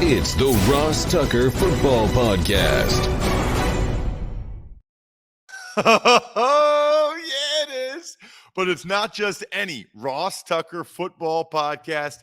It's the Ross Tucker Football Podcast. Oh, yeah, it is. But it's not just any Ross Tucker Football Podcast.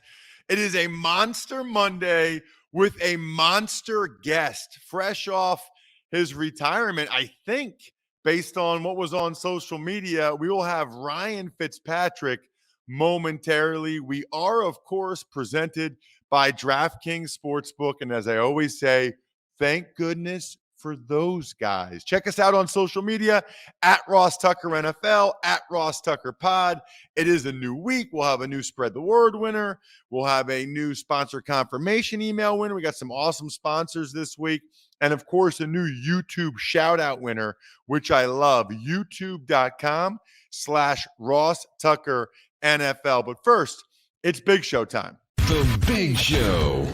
It is a Monster Monday with a monster guest, fresh off his retirement. I think, based on what was on social media, we will have Ryan Fitzpatrick momentarily. We are, of course, presented by DraftKings Sportsbook. And as I always say, thank goodness for those guys. Check us out on social media at Ross Tucker NFL, at Ross Tucker Pod. It is a new week. We'll have a new Spread the Word winner. We'll have a new sponsor confirmation email winner. We got some awesome sponsors this week. And of course, a new YouTube shout out winner, which I love, youtube.com/Ross Tucker NFL. But first, it's Big Show time. The Big Show.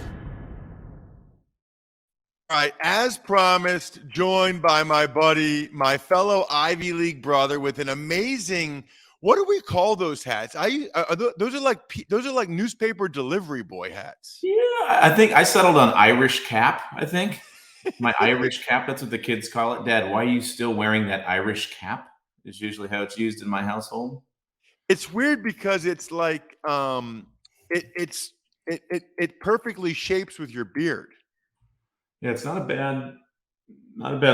All right, as promised, joined by my buddy, my fellow Ivy League brother with an amazing, what do we call those hats? Those are like newspaper delivery boy hats. Yeah, I think I settled on Irish cap, I think. My Irish cap, that's what the kids call it. Dad, why are you still wearing that Irish cap? Is usually how it's used in my household. It's weird because it's like it perfectly shapes with your beard. Yeah, it's not a bad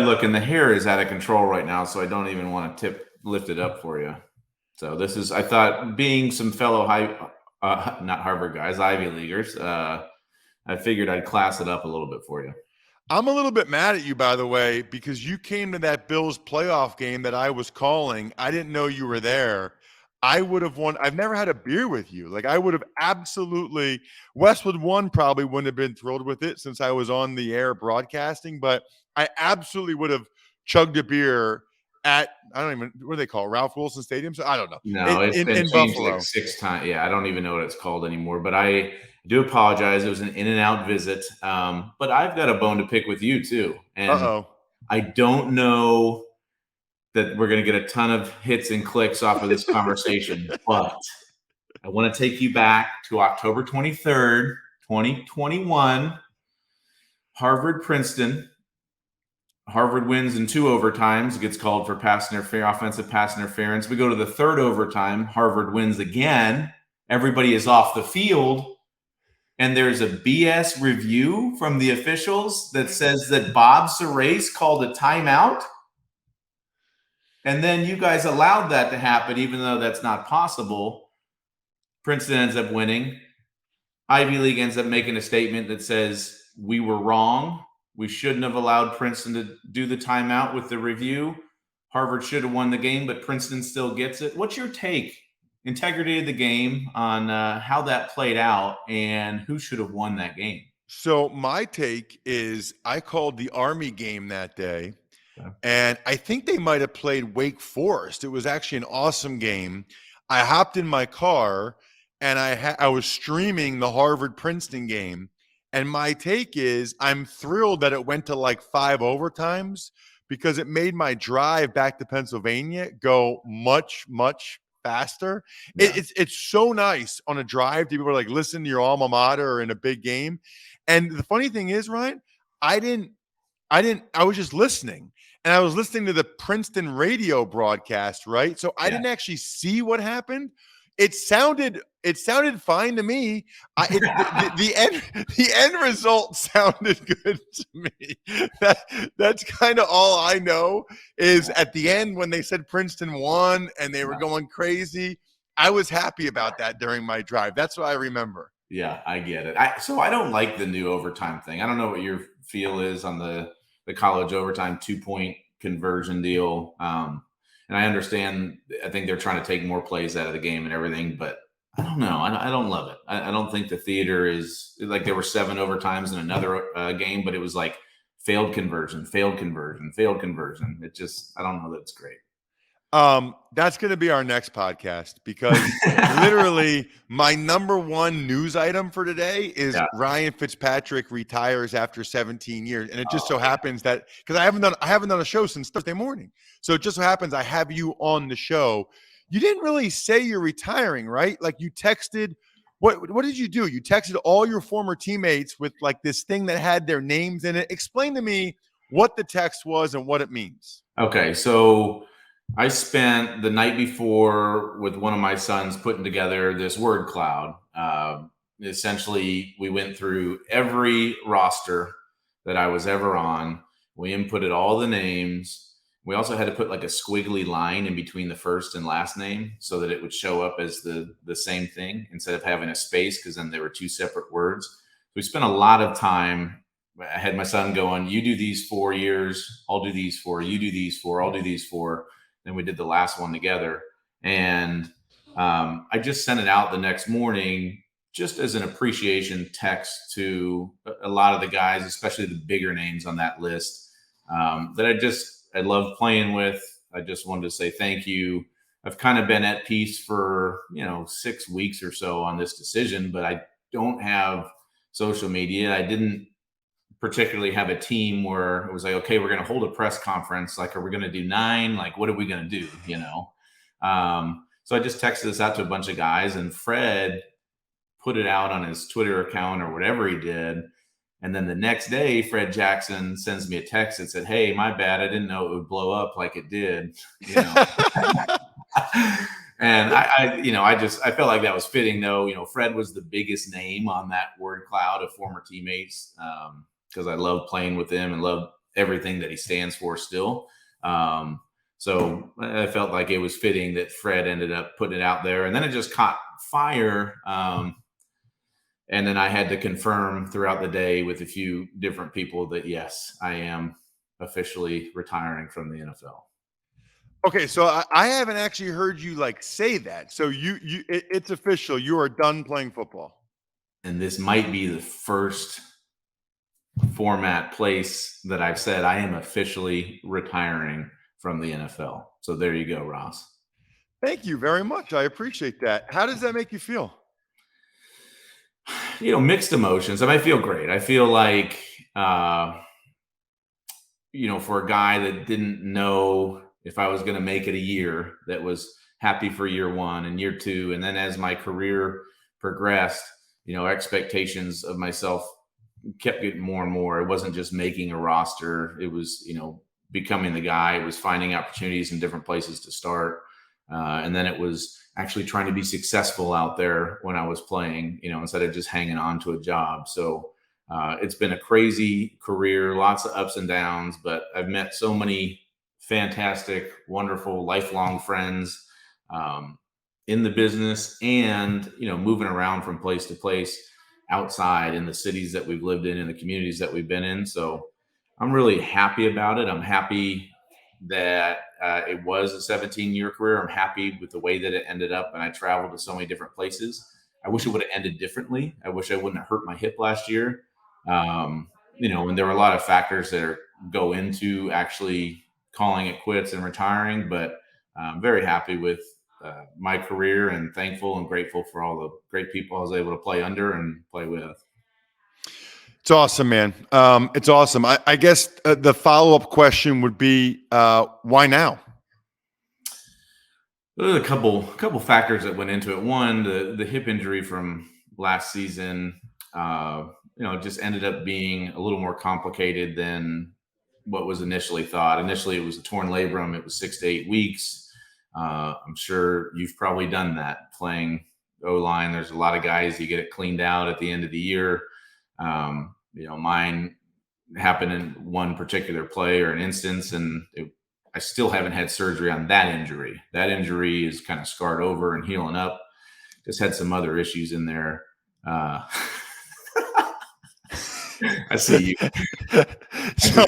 look, and the hair is out of control right now, so I don't even want to lift it up for you. So this is, I thought, being some fellow not Harvard guys, Ivy Leaguers, I figured I'd class it up a little bit for you. I'm a little bit mad at you, by the way, because you came to that Bills playoff game that I was calling. I didn't know you were there. I would have won. I've never had a beer with you. Like, I would have absolutely, Westwood One probably wouldn't have been thrilled with it since I was on the air broadcasting, but I absolutely would have chugged a beer at, I don't even, what do they call it? Ralph Wilson Stadium? So I don't know. No, it's been changed Buffalo like 6 times. Yeah, I don't even know what it's called anymore, but I do apologize. It was an in-and-out visit. But I've got a bone to pick with you too. And I don't know that we're going to get a ton of hits and clicks off of this conversation, but I want to take you back to October 23rd, 2021, Harvard-Princeton. Harvard wins in 2 overtimes, gets called for offensive pass interference. We go to the 3rd overtime. Harvard wins again. Everybody is off the field, and there's a BS review from the officials that says that Bob Serace called a timeout. And then you guys allowed that to happen, even though that's not possible. Princeton ends up winning. Ivy League ends up making a statement that says, we were wrong. We shouldn't have allowed Princeton to do the timeout with the review. Harvard should have won the game, but Princeton still gets it. What's your take, integrity of the game, on how that played out and who should have won that game? So my take is I called the Army game that day. And I think they might have played Wake Forest. It was actually an awesome game. I hopped in my car and I was streaming the Harvard-Princeton game. And my take is I'm thrilled that it went to like 5 overtimes because it made my drive back to Pennsylvania go much, much faster. Yeah. It's so nice on a drive to be able to like listen to your alma mater or in a big game. And the funny thing is, Ryan, I was just listening. And I was listening to the Princeton radio broadcast, right? So I didn't actually see what happened. It sounded fine to me. The end result sounded good to me. That's kind of all I know is at the end when they said Princeton won and they were going crazy. I was happy about that during my drive. That's what I remember. Yeah, I get it. So I don't like the new overtime thing. I don't know what your feel is on the college overtime 2-point conversion deal. And I understand, I think they're trying to take more plays out of the game and everything, but I don't know. I don't love it. I don't think the theater is like there were 7 overtimes in another game, but it was like failed conversion. It just, I don't know that it's great. That's going to be our next podcast because literally my number one news item for today is Ryan Fitzpatrick retires after 17 years. And it just so happens that because I haven't done a show since Thursday morning. So it just so happens I have you on the show. You didn't really say you're retiring, right? Like you texted What did you do? You texted all your former teammates with like this thing that had their names in it. Explain to me what the text was and what it means. Okay, so I spent the night before with one of my sons putting together this word cloud. Essentially, we went through every roster that I was ever on. We inputted all the names. We also had to put like a squiggly line in between the first and last name so that it would show up as the same thing instead of having a space, because then they were two separate words. We spent a lot of time. I had my son going, you do these 4 years, I'll do these 4, you do these 4, I'll do these 4. Then we did the last one together. And I just sent it out the next morning just as an appreciation text to a lot of the guys, especially the bigger names on that list that I loved playing with. I just wanted to say thank you. I've kind of been at peace for, 6 weeks or so on this decision, but I don't have social media. I didn't particularly have a team where it was like, okay, we're going to hold a press conference. Like, are we going to do 9? Like, what are we going to do? So I just texted this out to a bunch of guys, and Fred put it out on his Twitter account or whatever he did. And then the next day, Fred Jackson sends me a text that said, hey, my bad. I didn't know it would blow up like it did. And I felt like that was fitting though. Fred was the biggest name on that word cloud of former teammates. Because I love playing with him and love everything that he stands for still. So I felt like it was fitting that Fred ended up putting it out there, and then it just caught fire. And then I had to confirm throughout the day with a few different people that, yes, I am officially retiring from the NFL. Okay, so I haven't actually heard you like say that. So it's official. You are done playing football. And this might be the first format place that I've said I am officially retiring from the NFL. So there you go, Ross. Thank you very much. I appreciate that. How does that make you feel? Mixed emotions. I feel great. I feel like, for a guy that didn't know if I was going to make it a year, that was happy for year 1 and year 2. And then as my career progressed, expectations of myself kept getting more and more. It wasn't just making a roster. It was, becoming the guy. It was finding opportunities in different places to start. And then it was actually trying to be successful out there when I was playing, instead of just hanging on to a job. So it's been a crazy career, lots of ups and downs, but I've met so many fantastic, wonderful, lifelong friends in the business and, moving around from place to place outside in the cities that we've lived in and the communities that we've been in. So I'm really happy about it. I'm happy that it was a 17-year career. I'm happy with the way that it ended up, and I traveled to so many different places. I wish it would have ended differently. I wish I wouldn't have hurt my hip last year. And there were a lot of factors that go into actually calling it quits and retiring, but I'm very happy with my career and thankful and grateful for all the great people I was able to play under and play with. It's awesome, man. It's awesome. I guess the follow-up question would be, why now? There's a couple factors that went into it. One, the hip injury from last season, just ended up being a little more complicated than what was initially thought. Initially, it was a torn labrum. It was 6 to 8 weeks. I'm sure you've probably done that playing O-line. There's a lot of guys, you get it cleaned out at the end of the year. Mine happened in one particular play or an instance, and I still haven't had surgery on that injury. That injury is kind of scarred over and healing up. Just had some other issues in there. I see you. So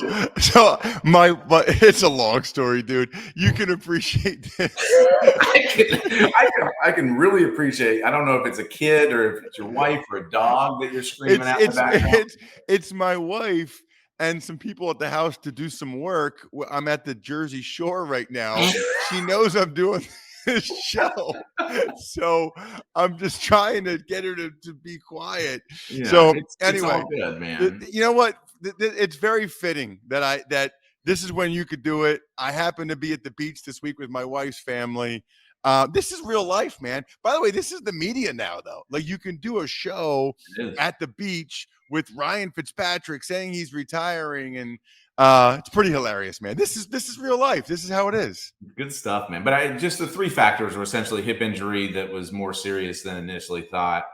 it's a long story, dude. You can appreciate this. I can really appreciate. I don't know if it's a kid or if it's your wife or a dog that you're screaming at in the background. It's my wife and some people at the house to do some work. I'm at the Jersey Shore right now. She knows I'm doing this show, so I'm just trying to get her to be quiet. Yeah, so it's all good, man. You know what? It's very fitting that this is when you could do it. I happen to be at the beach this week with my wife's family. This is real life, man. By the way, this is the media now, though. Like, you can do a show at the beach with Ryan Fitzpatrick saying he's retiring, and it's pretty hilarious, man. This is real life. This is how it is. Good stuff, man. But just the three factors were essentially hip injury that was more serious than initially thought.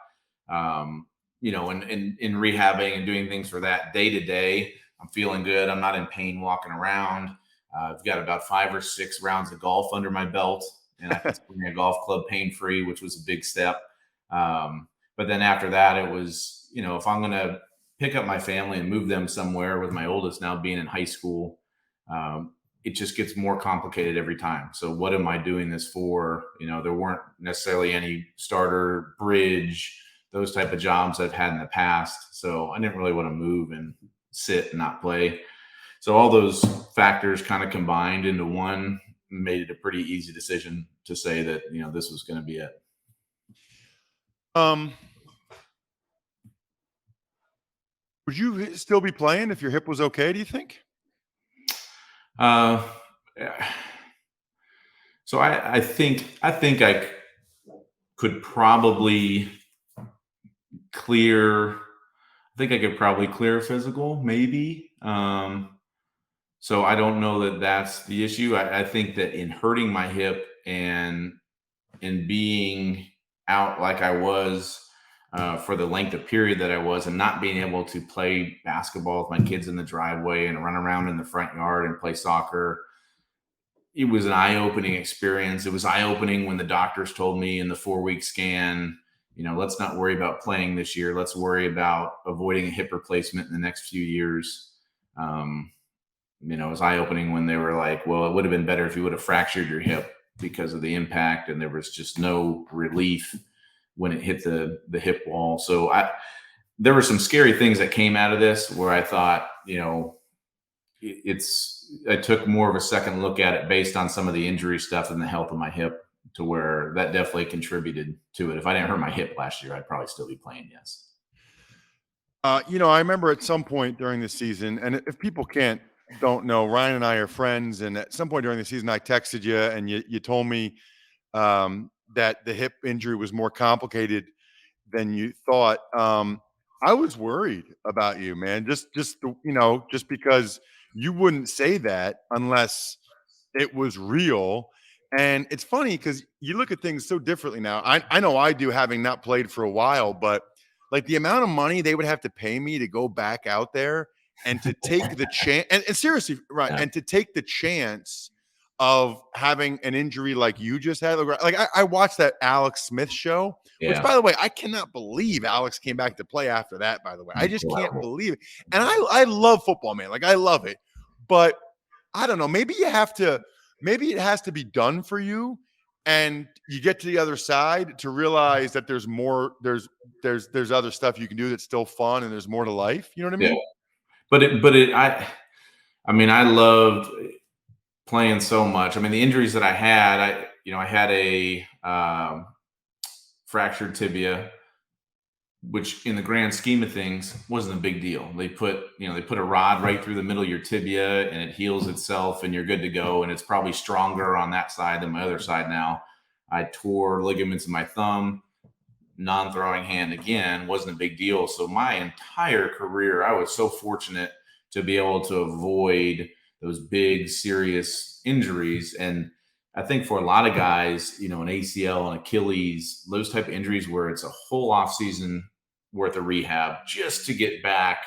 You know, in rehabbing and doing things for that day to day, I'm feeling good. I'm not in pain walking around. I've got about 5 or 6 rounds of golf under my belt, and I can swing a golf club pain-free, which was a big step. But then after that, it was, you know, if I'm going to pick up my family and move them somewhere, with my oldest now being in high school, it just gets more complicated every time. So what am I doing this for? You know, there weren't necessarily any starter, bridge, those type of jobs I've had in the past. So I didn't really want to move and sit and not play. So all those factors kind of combined into one made it a pretty easy decision to say that, you know, this was going to be it. Would you still be playing if your hip was okay, do you think? So I think I could probably clear. I think I could probably clear physical, maybe. So I don't know that that's the issue. I think that in hurting my hip and in being out like I was for the length of period that I was, and not being able to play basketball with my kids in the driveway and run around in the front yard and play soccer, it was an eye-opening experience. It was eye-opening when the doctors told me in the 4-week scan, you know, let's not worry about playing this year. Let's worry about avoiding a hip replacement in the next few years. You know, it was eye-opening when they were like, well, it would have been better if you would have fractured your hip because of the impact, and there was just no relief when it hit the hip wall. So there were some scary things that came out of this where I thought, you know, I took more of a second look at it based on some of the injury stuff and the health of my hip, to where that definitely contributed to it. If I didn't hurt my hip last year, I'd probably still be playing. Yes. You know, I remember at some point during the season, and if people don't know, Ryan and I are friends, and at some point during the season, I texted you and you told me that the hip injury was more complicated than you thought. I was worried about you, man. Just you know, just because you wouldn't say that unless it was real. And it's funny because you look at things so differently now. I know I do, having not played for a while, but like the amount of money they would have to pay me to go back out there and to take the chance, and seriously, right, Yeah. and to take the chance of having an injury like you just had. Like I watched that Alex Smith show, which, Yeah. by the way, I cannot believe Alex came back to play after that, by the way. I just can't believe it. And I love football, man. Like, I love it. But I don't know, maybe it has to be done for you, and you get to the other side to realize that there's more, there's other stuff you can do that's still fun, and there's more to life. You know what I mean? Yeah. I mean, I loved playing so much. I mean, the injuries that I had, I had a fractured tibia, which in the grand scheme of things wasn't a big deal. They put a rod right through the middle of your tibia, and it heals itself, and you're good to go. And it's probably stronger on that side than my other side now. I tore ligaments in my thumb, non-throwing hand again, wasn't a big deal. So my entire career, I was so fortunate to be able to avoid those big, serious injuries. And I think for a lot of guys, you know, an ACL, an Achilles, those type of injuries where it's a whole off season worth of rehab just to get back,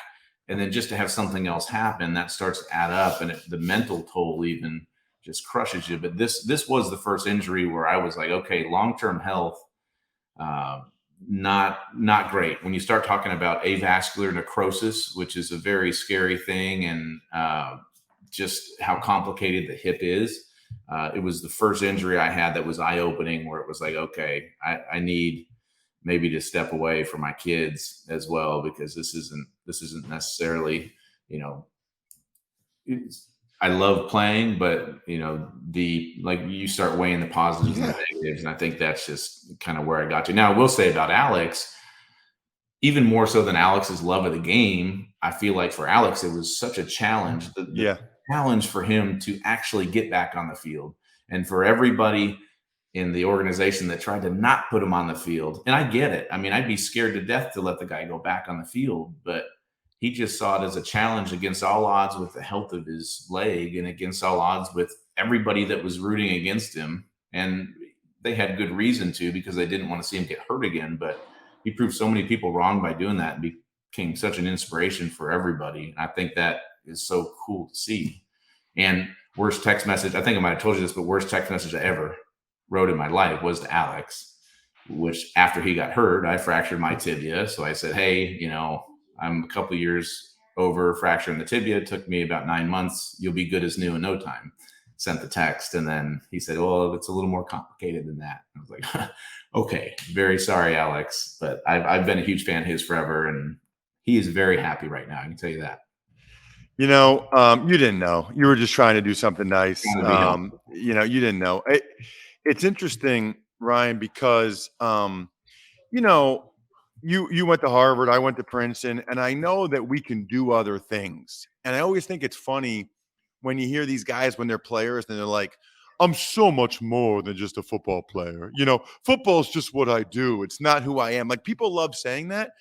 and then just to have something else happen, that starts to add up, and the mental toll even just crushes you. But this was the first injury where I was like, okay, long-term health, not great. When you start talking about avascular necrosis, which is a very scary thing, and just how complicated the hip is. It was the first injury I had that was eye-opening, where it was like, okay, I need maybe to step away from my kids as well, because this isn't necessarily, you know, I love playing, but you know, you start weighing the positives and the negatives, and I think that's just kind of where I got to. Now, I will say about Alex, even more so than Alex's love of the game, I feel like for Alex, it was such a challenge. The challenge for him to actually get back on the field, and for everybody, in the organization that tried to not put him on the field. And I get it. I mean, I'd be scared to death to let the guy go back on the field, but he just saw it as a challenge against all odds with the health of his leg and against all odds with everybody that was rooting against him. And they had good reason to, because they didn't want to see him get hurt again. But he proved so many people wrong by doing that and became such an inspiration for everybody. And I think that is so cool to see. And worst text message, I think I might have told you this, but worst text message I ever wrote in my life was to Alex, which after he got hurt, I fractured my tibia. So I said, hey, I'm a couple years over fracturing the tibia. It took me about 9 months. You'll be good as new in no time. Sent the text. And then he said, well, it's a little more complicated than that. I was like, okay, very sorry, Alex. But I've been a huge fan of his forever. And he is very happy right now. I can tell you that. You didn't know. You were just trying to do something nice. You didn't know. It's interesting, Ryan, because, you went to Harvard, I went to Princeton, and I know that we can do other things. And I always think it's funny when you hear these guys when they're players and they're like, I'm so much more than just a football player. Football is just what I do. It's not who I am. Like, people love saying that.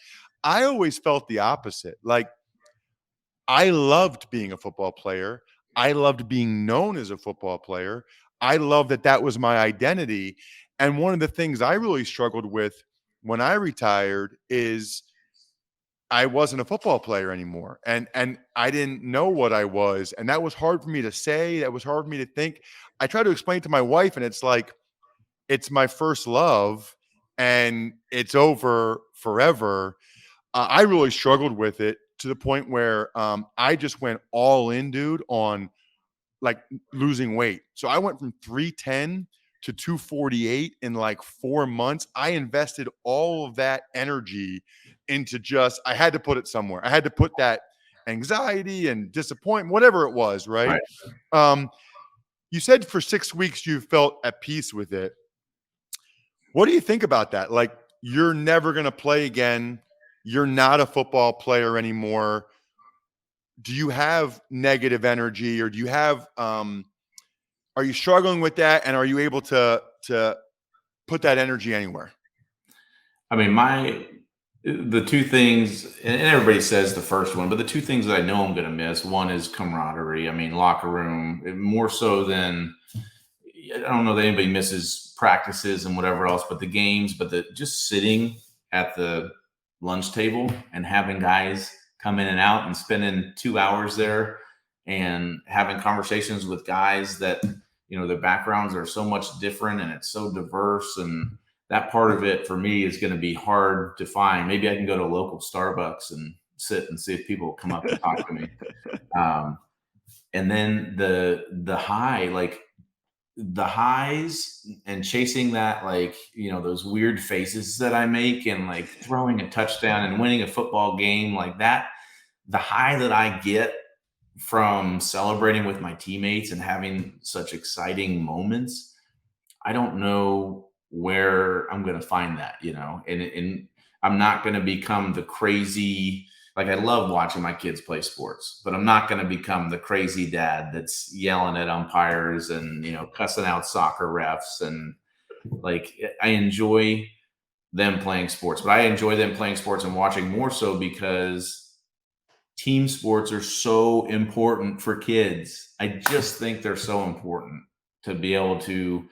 I always felt the opposite. Like, I loved being a football player. I loved being known as a football player. I loved that was my identity. And one of the things I really struggled with when I retired is I wasn't a football player anymore. And I didn't know what I was. And that was hard for me to say. That was hard for me to think. I try to explain it to my wife, and it's like, it's my first love and it's over forever. I really struggled with it to the point where I just went all in, dude, on like losing weight. So I went from 310 to 248 in like 4 months. I invested all of that energy into I had to put it somewhere. I had to put that anxiety and disappointment, whatever it was, right? You said for 6 weeks you felt at peace with it. What do you think about that? Like, you're never going to play again. You're not a football player anymore. Do you have negative energy, or do you have, are you struggling with that? And are you able to put that energy anywhere? I mean, the two things, and everybody says the first one, but the two things that I know I'm going to miss, one is camaraderie. I mean, locker room, more so than, I don't know that anybody misses practices and whatever else, but the games, but just sitting at the lunch table and having guys come in and out and spending 2 hours there and having conversations with guys that, their backgrounds are so much different and it's so diverse. And that part of it for me is going to be hard to find. Maybe I can go to a local Starbucks and sit and see if people come up and talk to me. And then the high, like the highs and chasing that, like, those weird faces that I make and like throwing a touchdown and winning a football game like that, the high that I get from celebrating with my teammates and having such exciting moments, I don't know where I'm going to find that, and I'm not going to become the crazy, like, I love watching my kids play sports, but I'm not going to become the crazy dad that's yelling at umpires and, cussing out soccer refs. And like, I enjoy them playing sports, but I enjoy them playing sports and watching more so because team sports are so important for kids. I just think they're so important to be able to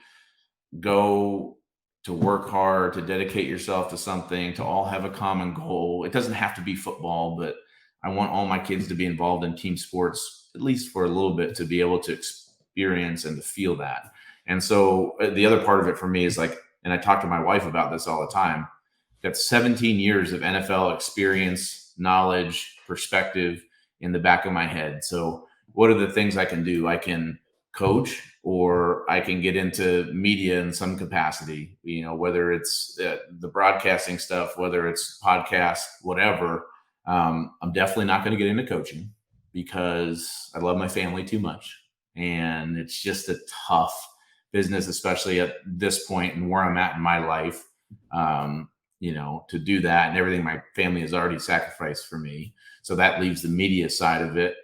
go to work hard, to dedicate yourself to something, to all have a common goal. It doesn't have to be football, but I want all my kids to be involved in team sports, at least for a little bit, to be able to experience and to feel that. And so the other part of it for me is like, and I talk to my wife about this all the time, I've got 17 years of NFL experience, knowledge, perspective in the back of my head. So what are the things I can do? I can coach, or I can get into media in some capacity, whether it's the broadcasting stuff, whether it's podcast, whatever. I'm definitely not going to get into coaching because I love my family too much. And it's just a tough business, especially at this point and where I'm at in my life, to do that, and everything my family has already sacrificed for me. So that leaves the media side of it,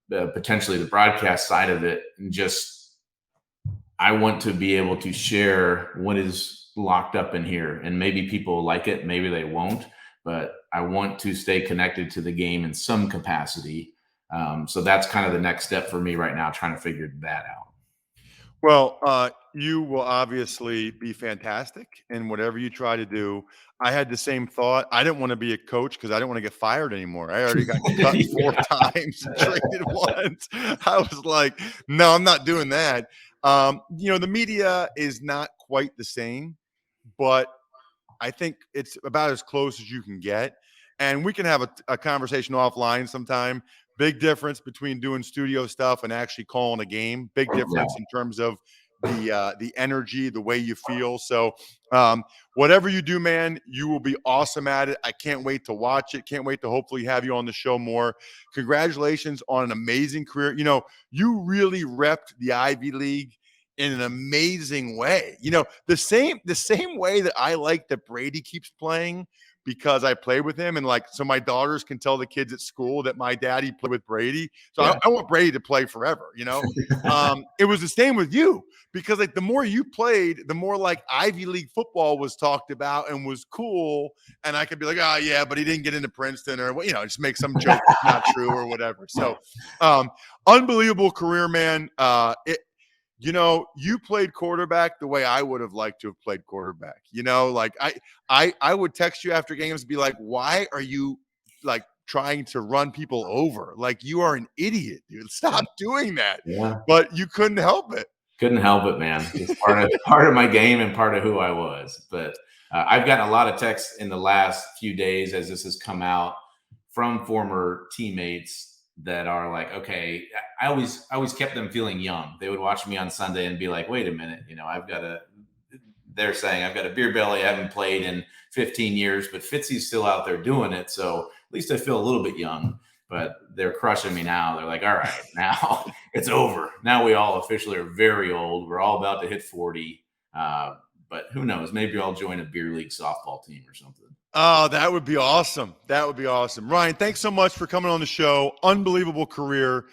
potentially the broadcast side of it. And just, I want to be able to share what is locked up in here. And maybe people like it, maybe they won't, but I want to stay connected to the game in some capacity. So that's kind of the next step for me right now, trying to figure that out. Well, you will obviously be fantastic in whatever you try to do. I had the same thought. I didn't want to be a coach because I didn't want to get fired anymore. I already got cut 4 times and traded once. I was like, no, I'm not doing that. The media is not quite the same, but I think it's about as close as you can get. And we can have a conversation offline sometime. Big difference between doing studio stuff and actually calling a game. Big difference in terms of the energy, the way you feel. So whatever you do, man, you will be awesome at it. I can't wait to watch it. Can't wait to hopefully have you on the show more. Congratulations on an amazing career. You really repped the Ivy League in an amazing way. The same way that I like that Brady keeps playing because I play with him, and so my daughters can tell the kids at school that my daddy played with Brady. So I want Brady to play forever. It was the same with you because the more you played, the more Ivy League football was talked about and was cool. And I could be like, oh yeah, but he didn't get into Princeton, or just make some joke that's not true or whatever. So unbelievable career, man. You played quarterback the way I would have liked to have played quarterback. I would text you after games and be like, why are you trying to run people over? You are an idiot, dude. Stop doing that. Yeah. But you couldn't help it. Couldn't help it, man. It's part of my game and part of who I was. But I've gotten a lot of texts in the last few days as this has come out from former teammates that are like, okay, I always kept them feeling young. They would watch me on Sunday and be like, wait a minute, they're saying I've got a beer belly. I haven't played in 15 years, but Fitzy's still out there doing it. So at least I feel a little bit young, but they're crushing me now. They're like, all right, now it's over. Now we all officially are very old. We're all about to hit 40. But who knows? Maybe I'll join a beer league softball team or something. Oh, that would be awesome. That would be awesome. Ryan, thanks so much for coming on the show. Unbelievable career.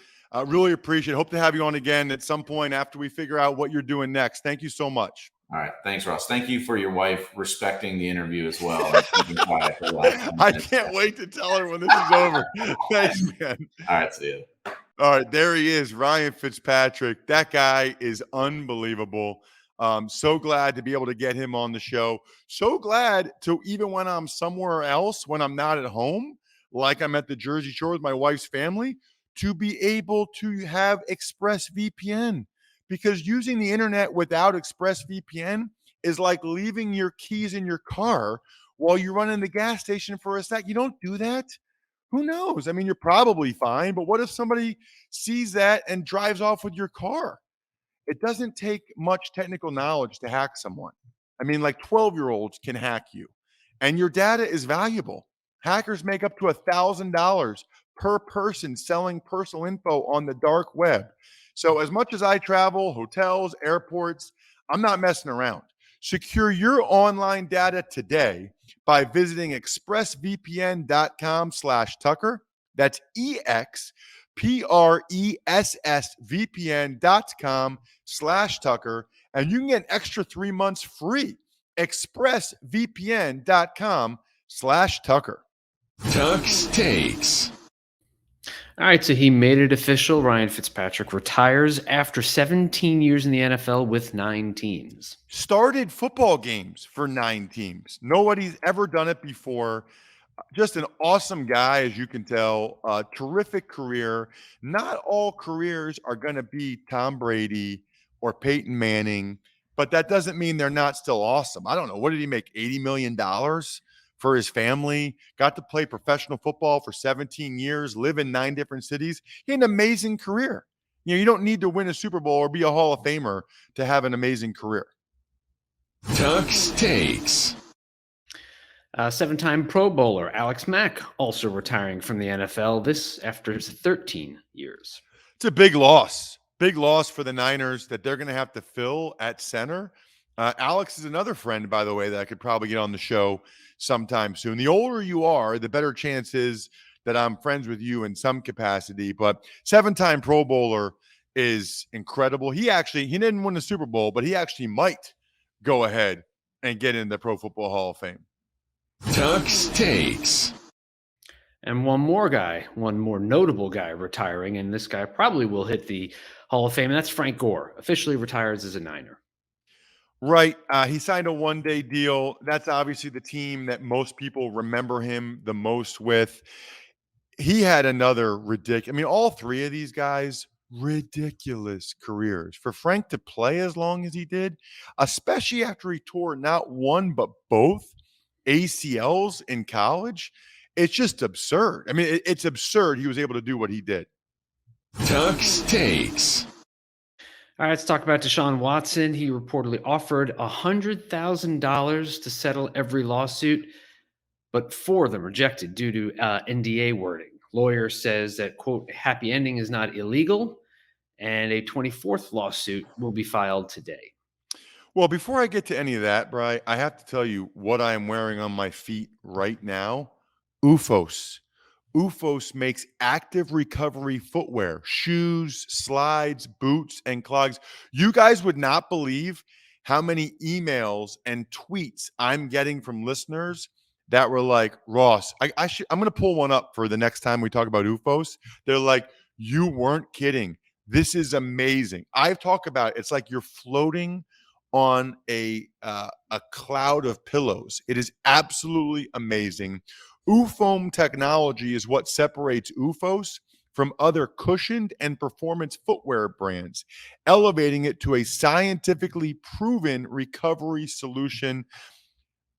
Really appreciate it. Hope to have you on again at some point after we figure out what you're doing next. Thank you so much. All right. Thanks, Ross. Thank you for your wife respecting the interview as well. I can't wait to tell her when this is over. Thanks, man. All right. See you. All right. There he is, Ryan Fitzpatrick. That guy is unbelievable. So glad to be able to get him on the show. So glad to, even when I'm somewhere else, when I'm not at home, like I'm at the Jersey Shore with my wife's family, to be able to have ExpressVPN, because using the internet without ExpressVPN is like leaving your keys in your car while you run in the gas station for a sec. You don't do that. Who knows? I mean, you're probably fine, but what if somebody sees that and drives off with your car? It doesn't take much technical knowledge to hack someone. I mean, 12-year-olds can hack you, and your data is valuable. Hackers make up to $1,000 per person selling personal info on the dark web. So as much as I travel, hotels, airports, I'm not messing around. Secure your online data today by visiting expressvpn.com/Tucker. That's expressvpn.com/Tucker, and you can get an extra 3 months free. expressvpn.com/Tucker. Tuck's Takes. All right, so he made it official. Ryan Fitzpatrick retires after 17 years in the NFL with 9 teams. Started football games for 9 teams. Nobody's ever done it before. Just an awesome guy, as you can tell. Terrific career. Not all careers are going to be Tom Brady or Peyton Manning, but that doesn't mean they're not still awesome. I don't know. What did he make? $80 million for his family. Got to play professional football for 17 years, live in 9 different cities. He had an amazing career. You don't need to win a Super Bowl or be a Hall of Famer to have an amazing career. Tuck's Takes. 7-time Pro Bowler Alex Mack also retiring from the NFL, this after 13 years. It's a big loss. Big loss for the Niners that they're going to have to fill at center. Alex is another friend, by the way, that I could probably get on the show sometime soon. The older you are, the better chance is that I'm friends with you in some capacity. But 7-time Pro Bowler is incredible. He didn't win the Super Bowl, but he actually might go ahead and get in the Pro Football Hall of Fame. Tuck's Takes. And one more notable guy retiring, and this guy probably will hit the Hall of Fame, and that's Frank Gore, officially retires as a Niner. Right. He signed a one-day deal. That's obviously the team that most people remember him the most with. He had another ridiculous, all three of these guys, ridiculous careers. For Frank to play as long as he did, especially after he tore not one, but both ACLs in college, it's just absurd. It's absurd he was able to do what he did. Tuck's Takes. All right, let's talk about Deshaun Watson. He reportedly offered $100,000 to settle every lawsuit, but 4 of them rejected due to NDA wording. Lawyer says that, quote, happy ending is not illegal, and a 24th lawsuit will be filed today. Well, before I get to any of that, Bri, I have to tell you what I am wearing on my feet right now. OOFOS. OOFOS makes active recovery footwear, shoes, slides, boots, and clogs. You guys would not believe how many emails and tweets I'm getting from listeners that were like, Ross, I'm going to pull one up for the next time we talk about OOFOS. They're like, you weren't kidding. This is amazing. I've talked about it. It's like you're floating on a cloud of pillows. It is absolutely amazing. OOFOM technology is what separates OOFOS from other cushioned and performance footwear brands, elevating it to a scientifically proven recovery solution.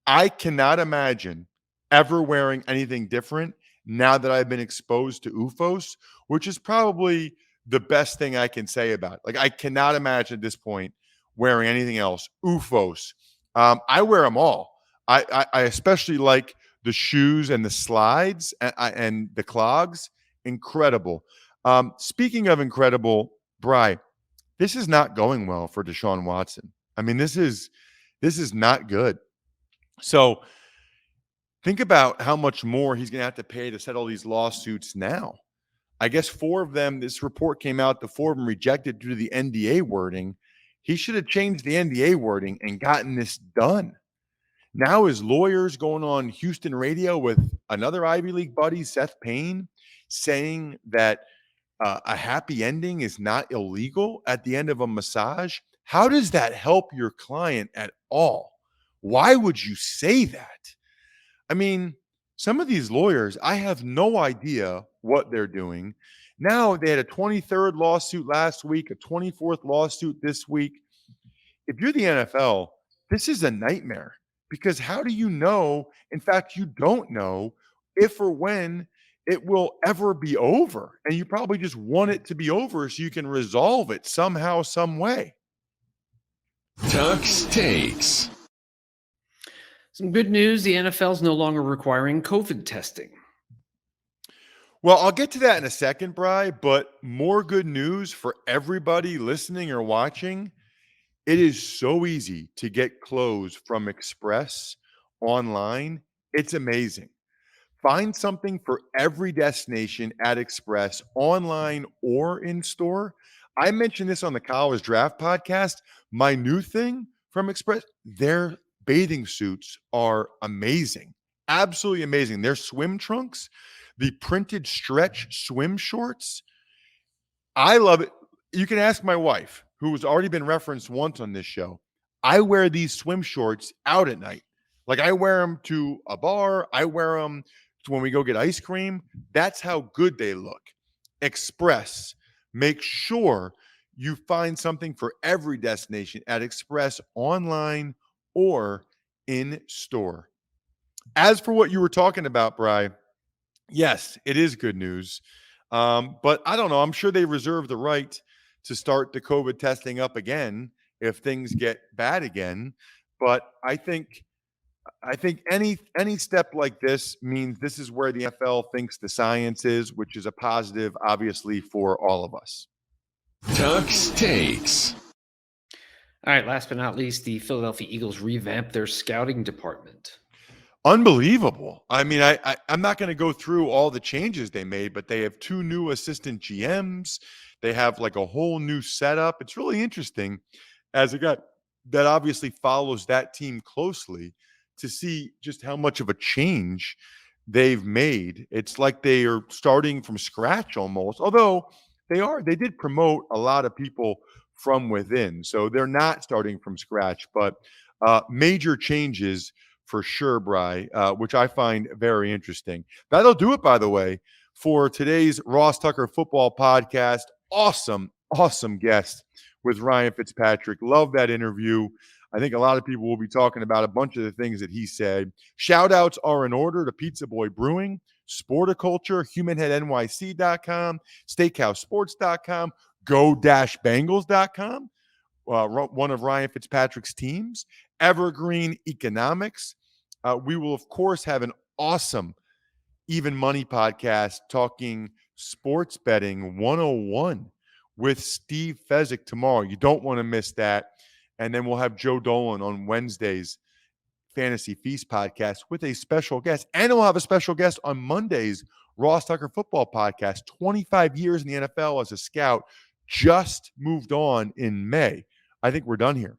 I cannot imagine ever wearing anything different now that I've been exposed to OOFOS, which is probably the best thing I can say about it. Like, I cannot imagine at this point wearing anything else. OOFOS. I wear them all. I especially like the shoes and the slides and the clogs. Incredible. Speaking of incredible, Bri, this is not going well for Deshaun Watson. This is not good. So think about how much more he's going to have to pay to settle these lawsuits now. I guess 4 of them, this report came out, the 4 of them rejected due to the NDA wording. He should have changed the NDA wording and gotten this done. Now his lawyer's going on Houston radio with another Ivy League buddy, Seth Payne, saying that a happy ending is not illegal at the end of a massage. How does that help your client at all? Why would you say that? Some of these lawyers, I have no idea what they're doing. Now they had a 23rd lawsuit last week, a 24th lawsuit this week. If you're the NFL, this is a nightmare. Because how do you know? In fact, you don't know if or when it will ever be over. And you probably just want it to be over so you can resolve it somehow, some way. Tuck's Takes. Some good news, the NFL is no longer requiring COVID testing. Well, I'll get to that in a second, Bri, but more good news for everybody listening or watching. It is so easy to get clothes from Express online. It's amazing. Find something for every destination at Express, online or in store. I mentioned this on the College Draft podcast. My new thing from Express, their bathing suits are amazing. Absolutely amazing. Their swim trunks, the printed stretch swim shorts, I love it. You can ask my wife, who has already been referenced once on this show. I wear these swim shorts out at night. Like, I wear them to a bar. I wear them to when we go get ice cream. That's how good they look. Express. Make sure you find something for every destination at Express, online or in store. As for what you were talking about, Bri, yes, it is good news. But I don't know. I'm sure they reserve the right to start the COVID testing up again if things get bad again. But I think any step like this means this is where the NFL thinks the science is, which is a positive, obviously, for all of us. Tuck's Takes. All right, last but not least, the Philadelphia Eagles revamped their scouting department. Unbelievable. I mean, I'm not going to go through all the changes they made, but they have 2 new assistant GMs. They have like a whole new setup. It's really interesting as a guy that obviously follows that team closely to see just how much of a change they've made. It's like they are starting from scratch almost, although they did promote a lot of people from within. So they're not starting from scratch, but major changes for sure, Bri, which I find very interesting. That'll do it, by the way, for today's Ross Tucker Football Podcast. Awesome guest with Ryan Fitzpatrick. Love that interview. I think a lot of people will be talking about a bunch of the things that he said. Shout outs are in order to Pizza Boy Brewing, Sporticulture, HumanHeadNYC.com, SteakhouseSports.com, Go-Bengals.com, one of Ryan Fitzpatrick's teams, Evergreen Economics. We will, of course, have an awesome Even Money podcast talking sports betting 101 with Steve Fezzik tomorrow. You don't want to miss that. And then we'll have Joe Dolan on Wednesday's Fantasy Feast podcast with a special guest. And we'll have a special guest on Monday's Ross Tucker Football Podcast. 25 years in the NFL as a scout, just moved on in May. I think we're done here.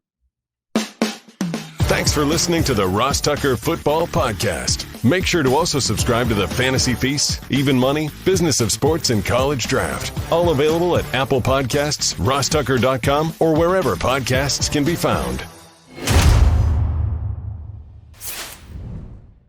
Thanks for listening to the Ross Tucker Football Podcast. Make sure to also subscribe to the Fantasy Feast, Even Money, Business of Sports, and College Draft. All available at Apple Podcasts, rosstucker.com, or wherever podcasts can be found.